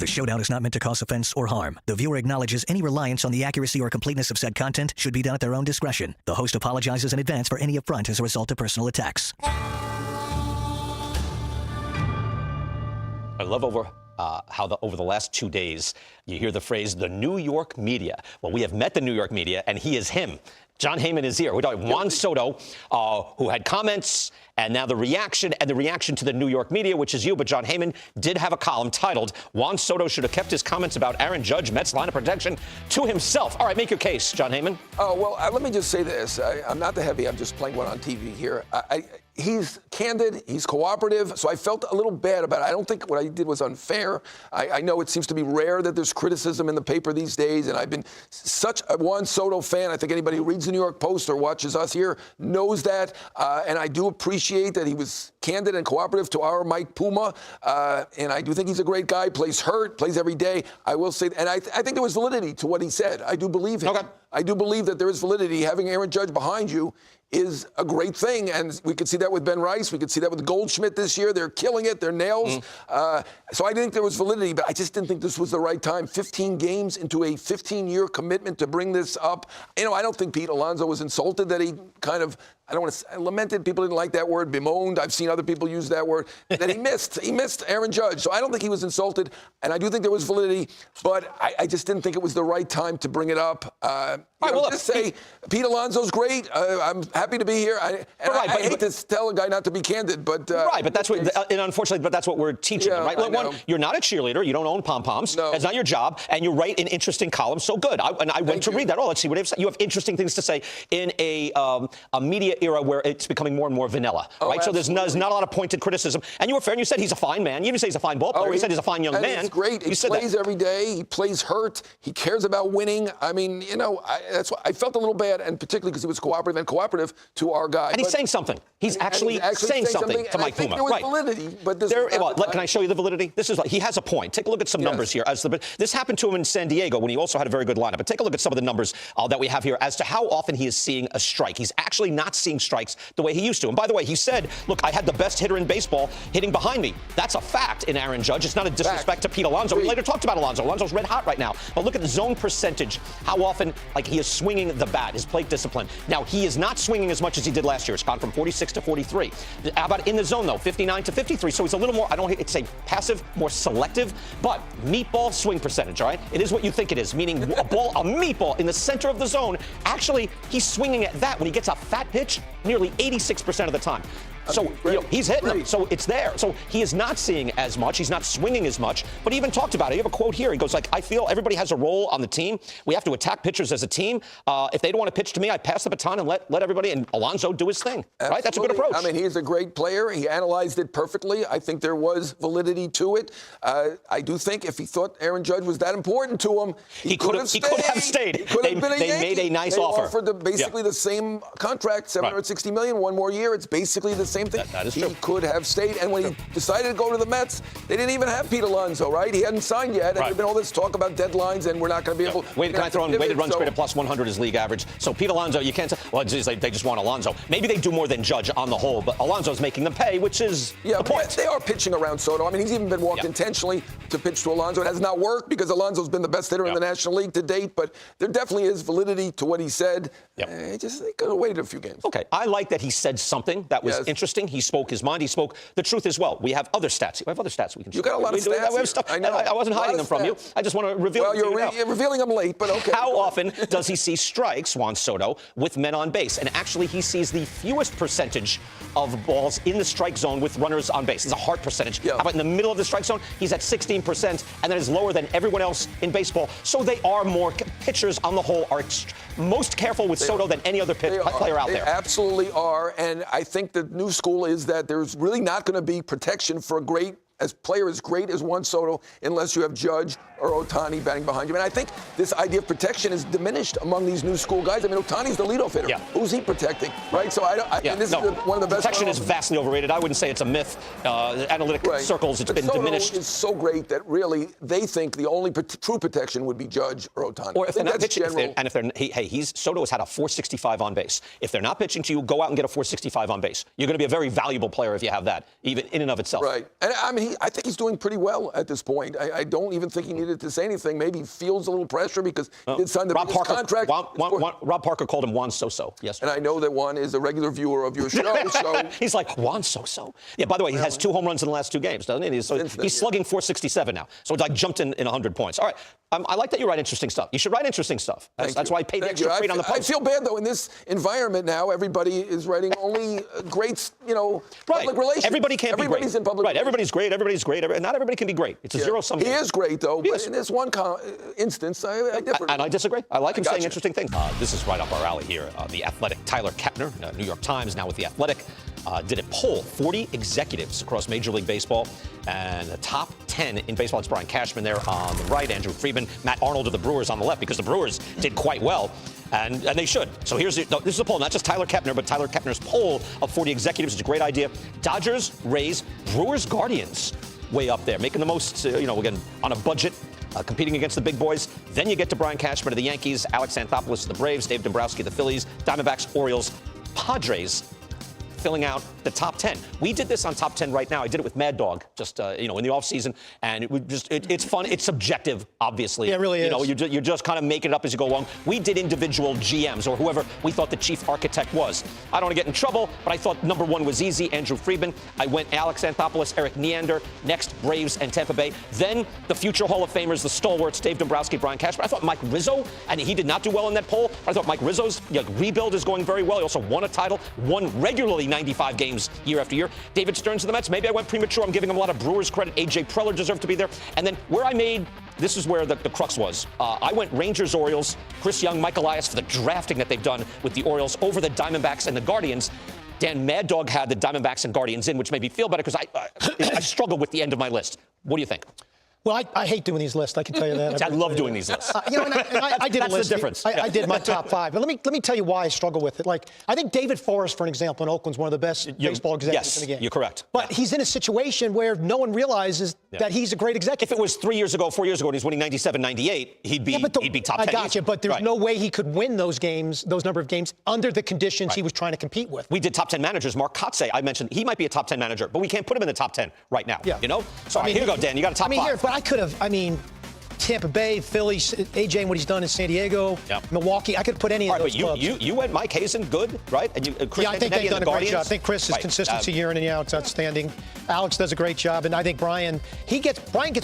The showdown is not meant to cause offense or harm. The viewer acknowledges any reliance on the accuracy or completeness of said content should be done at their own discretion. The host apologizes in advance for any affront as a result of personal attacks. I love how over the last 2 days, you hear the phrase, the New York media. Well, we have met the New York media, and he is him. Jon Heyman is here. We're talking Juan Soto, who had comments, and now the reaction to the New York media, which is you. But Jon Heyman did have a column titled, Juan Soto should have kept his comments about Aaron Judge, Mets line of protection, to himself. All right, make your case, Jon Heyman. Oh, well, let me just say this. I'm not the heavy. I'm just playing one on TV here. He's candid. He's cooperative. So I felt a little bad about it. I don't think what I did was unfair. I know it seems to be rare that there's criticism in the paper these days, and I've been such a Juan Soto fan. I think anybody who reads the New York Post or watches us here knows that. And I do appreciate that he was candid and cooperative to our Mike Puma. And I do think he's a great guy, plays hurt, plays every day. I will say, and I think there was validity to what he said. I do believe him. Okay. I do believe that there is validity. Having Aaron Judge behind you is a great thing, and we could see that with Ben Rice. We could see that with Goldschmidt this year. They're killing it. They're nails. So I think there was validity, but I just didn't think this was the right time. 15 games into a 15-year commitment to bring this up. You know, I don't think Pete Alonso was insulted that he kind of, I don't want to say, lamented. People didn't like that word, bemoaned. I've seen other people use that word. That he missed Aaron Judge. So I don't think he was insulted, and I do think there was validity, but I just didn't think it was the right time to bring it up. Just say Pete Alonso's great. I'm happy to be here. I hate to tell a guy not to be candid, but but that's what, and unfortunately, but that's what we're teaching him, right? One, you're not a cheerleader. You don't own pom-poms. No. That's not your job, and you write an interesting column. So good. I went to read that. Oh, let's see what you have interesting things to say in a media era where it's becoming more and more vanilla, right? Absolutely. So there's not a lot of pointed criticism. And you were fair, and you said he's a fine man. You didn't say he's a fine ball player. You said he's a fine young man. He's great. He plays every day. He plays hurt. He cares about winning. I mean, you know, that's why I felt a little bad, and particularly because he was cooperative to our guy. And he's saying something. He's actually saying something to Mike Puma. There was validity, but can I show you the validity? This is he has a point. Take a look at some numbers here. This happened to him in San Diego when he also had a very good lineup. But take a look at some of the numbers that we have here as to how often he is seeing a strike. He's actually not seeing strikes the way he used to. And by the way, he said, look, I had the best hitter in baseball hitting behind me. That's a fact in Aaron Judge. It's not a disrespect to Pete Alonso. We later talked about Alonso. Alonso's red hot right now. But look at the zone percentage, how often he is swinging the bat, his plate discipline. Now, he is not swinging as much as he did last year. It's gone from 46 to 43. How about in the zone, though? 59 to 53. So he's a little more, I don't hate to say passive, more selective, but meatball swing percentage, all right? It is what you think it is, meaning a meatball in the center of the zone. Actually, he's swinging at that when he gets a fat pitch nearly 86% of the time. So, he's hitting them. So it's there. So he is not seeing as much. He's not swinging as much. But he even talked about it. You have a quote here. He goes I feel everybody has a role on the team. We have to attack pitchers as a team. If they don't want to pitch to me, I pass the baton and let everybody and Alonso do his thing. Absolutely. Right? That's a good approach. I mean, he's a great player. He analyzed it perfectly. I think there was validity to it. I do think if he thought Aaron Judge was that important to him, he could have stayed. They made a nice offer. They offered basically the same contract, $760 million, one more year. It's basically the same thing. That is true. He could have stayed. And when he decided to go to the Mets, they didn't even have Pete Alonso, right? He hadn't signed yet. And there's been all this talk about deadlines, and we're not going to be able to. Can I throw in weighted runs created plus 100 is league average. So Pete Alonso, you can't say, well, geez, they just want Alonso. Maybe they do more than Judge on the whole, but Alonso's making them pay, which is the point. They are pitching around Soto. I mean, he's even been walked intentionally to pitch to Alonso. It has not worked because Alonso's been the best hitter in the National League to date, but there definitely is validity to what he said. They could have waited a few games. Okay, I like that he said something that was interesting. He spoke his mind. He spoke the truth as well. We have other stats. We have other stats we can show. You got a lot of stats. We have stuff. I wasn't hiding them from you. I just want to reveal them to you now. You're revealing them late, but okay. How often does he see strikes, Juan Soto, with men on base? And actually, he sees the fewest percentage of balls in the strike zone with runners on base. It's a hard percentage. How about in the middle of the strike zone? He's at 16%, and that is lower than everyone else in baseball. So they are more pitchers on the whole are most careful with Soto than any other player out there. They absolutely are, and I think the new school is that there's really not going to be protection for a player as great as Juan Soto unless you have Judge or Ohtani batting behind you. And I think this idea of protection is diminished among these new school guys. I mean, Ohtani's the leadoff hitter. Who's he protecting, right? So this is one of the best. Protection is vastly overrated. I wouldn't say it's a myth. Analytic circles, it's been diminished. Soto is so great that really they think the only true protection would be Judge or Ohtani. Or if they're not pitching, Soto has had a 465 on base. If they're not pitching to you, go out and get a 465 on base. You're going to be a very valuable player if you have that, even in and of itself. Right. And I mean, I think he's doing pretty well at this point. I don't even think he needed to say anything. Maybe he feels a little pressure because he did sign the biggest contract. Rob Parker called him Juan Soto yesterday. And I know that Juan is a regular viewer of your show. So he's like, Juan Soto? Yeah, by the way, he has 2 home runs in the last 2 games, doesn't he? He's slugging 467 now. So it's like jumped in 100 points. All right. I like that you write interesting stuff. You should write interesting stuff. That's why I paid the extra freight on the post. I feel bad, though, in this environment now, everybody is writing only great, public relations. Everybody can't be great. Everybody's in public relations. Everybody's great. Everybody's great. Not everybody can be great. It's a zero-sum game. He is great, though, but in this one instance, I differ. And I disagree. I like him saying interesting things. This is right up our alley here. The Athletic, Tyler Kepner, New York Times, now with The Athletic, did a poll, 40 executives across Major League Baseball, and the top 10 in baseball. It's Brian Cashman there on the right, Andrew Friedman, Matt Arnold of the Brewers on the left, because the Brewers did quite well, and they should. So this is a poll, not just Tyler Kepner, but Tyler Kepner's poll of 40 executives. It's a great idea. Dodgers, Rays, Brewers, Guardians, way up there, making the most, again, on a budget. Competing against the big boys. Then you get to Brian Cashman of the Yankees, Alex Anthopoulos of the Braves, Dave Dombrowski of the Phillies, Diamondbacks, Orioles, Padres, filling out the top 10. We did this on top 10 right now. I did it with Mad Dog, just in the offseason, and it's fun. It's subjective, obviously. Yeah, it really is. You're just kind of making it up as you go along. We did individual GMs or whoever we thought the chief architect was. I don't want to get in trouble, but I thought number 1 was easy, Andrew Friedman. I went Alex Anthopoulos, Eric Neander, next Braves and Tampa Bay. Then the future Hall of Famers, the stalwarts, Dave Dombrowski, Brian Cashman. I thought Mike Rizzo, and he did not do well in that poll. I thought Mike Rizzo's rebuild is going very well. He also won a title, won regularly 95 games year after year. David Stearns of the Mets, maybe I went premature. I'm giving him a lot of Brewers credit. A.J. Preller deserved to be there. And then this is where the crux was. I went Rangers, Orioles, Chris Young, Mike Elias for the drafting that they've done with the Orioles over the Diamondbacks and the Guardians. Dan Mad Dog had the Diamondbacks and Guardians in, which made me feel better because I struggled with the end of my list. What do you think? Well, I hate doing these lists. I can tell you that. I love doing these lists. I did a list. That's the difference. I did my top 5. But let me tell you why I struggle with it. I think David Forrest, for an example, in Oakland's one of the best baseball executives in the game. Yes, you're correct. But he's in a situation where no one realizes that he's a great executive. If it was 4 years ago, and he's winning 97, 98, he'd be top 10. I got you, but there's no way he could win those number of games, under the conditions he was trying to compete with. We did top 10 managers. Mark Kotze, I mentioned, he might be a top 10 manager, but we can't put him in the top 10 right now. Yeah. So here you go, Dan. You got a top 5. But I could have, Tampa Bay, Phillies, AJ and what he's done in San Diego, Milwaukee. I could put any of those clubs. You went Mike Hazen, good, right? And Chris I think they've done a great job. I think Chris's consistency year in and year out is outstanding. Alex does a great job, and I think Brian gets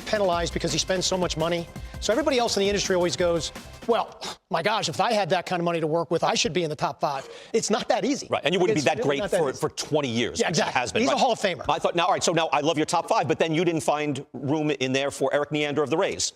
penalized because he spends so much money. So everybody else in the industry always goes, well, my gosh, if I had that kind of money to work with, I should be in the top 5. It's not that easy. Right, and you wouldn't be that great for 20 years. Yeah, exactly. Has been, He's a Hall of Famer. I thought, so now I love your top 5, but then you didn't find room in there for Eric Neander of the Rays.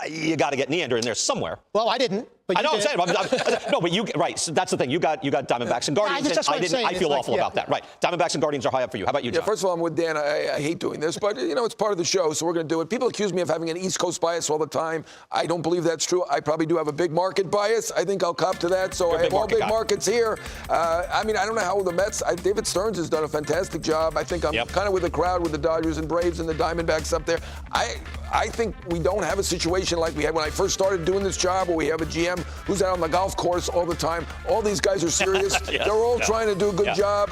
You got to get Neander in there somewhere. Well, I didn't. But I know what I'm saying. No, but right. So that's the thing. You got Diamondbacks and Guardians. I feel awful about that. Right. Diamondbacks and Guardians are high up for you. How about you, John? Yeah, first of all, I'm with Dan. I hate doing this, but it's part of the show, so we're going to do it. People accuse me of having an East Coast bias all the time. I don't believe that's true. I probably do have a big market bias. I think I'll cop to that. So I have all big markets here. I don't know how the Mets. David Stearns has done a fantastic job. I think I'm kind of with the crowd with the Dodgers and Braves and the Diamondbacks up there. I think we don't have a situation like we had when I first started doing this job, where we have a GM who's out on the golf course all the time. All these guys are serious. They're all trying to do a good job.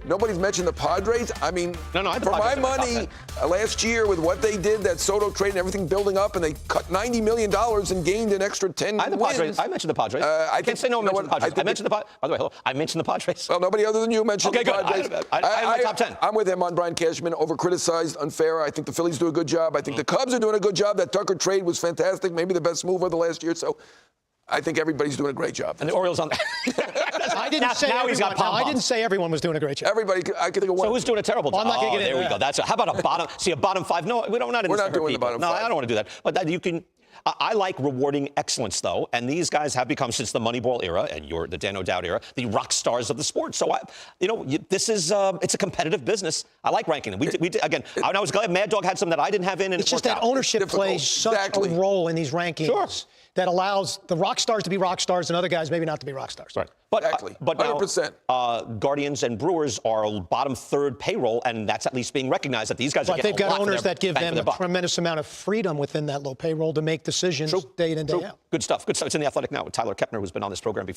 Nobody's mentioned the Padres. For my money, last year with what they did, that Soto trade and everything building up, and they cut $90 million and gained an extra 10 wins. I mentioned the Padres. I can't say no. I mentioned the Padres. I mentioned the Padres. By the way, hello. I mentioned the Padres. Well, nobody other than you mentioned the Padres. I have my top 10. I'm with him on Brian Cashman. Over-criticized, unfair. I think the Phillies do a good job. I think the Cubs are doing a good job. That Tucker trade was fantastic. Maybe the best move of the last year. So I think everybody's doing a great job. And the Orioles on I didn't say everyone was doing a great job. Everybody, I can think of one. So who's doing a terrible job? I'm not going to get into there we go. That's how about a bottom? See, a bottom 5? No, we're not doing the bottom 5. No, I don't want to do that. But that you can. I like rewarding excellence, though, and these guys have become, since the Moneyball era and the Dan O'Dowd era, the rock stars of the sport. So, this is it's a competitive business. I like ranking them. We did again. I was glad Mad Dog had some that I didn't have in, and it's just that ownership plays such a role in these rankings that allows the rock stars to be rock stars and other guys maybe not to be rock stars. Right. But 100%. Now, Guardians and Brewers are bottom third payroll, and that's at least being recognized that these guys are getting they've got owners that give them a tremendous amount of freedom within that low payroll to make decisions day in and day out. Good stuff. It's in The Athletic now with Tyler Kepner, who's been on this program before.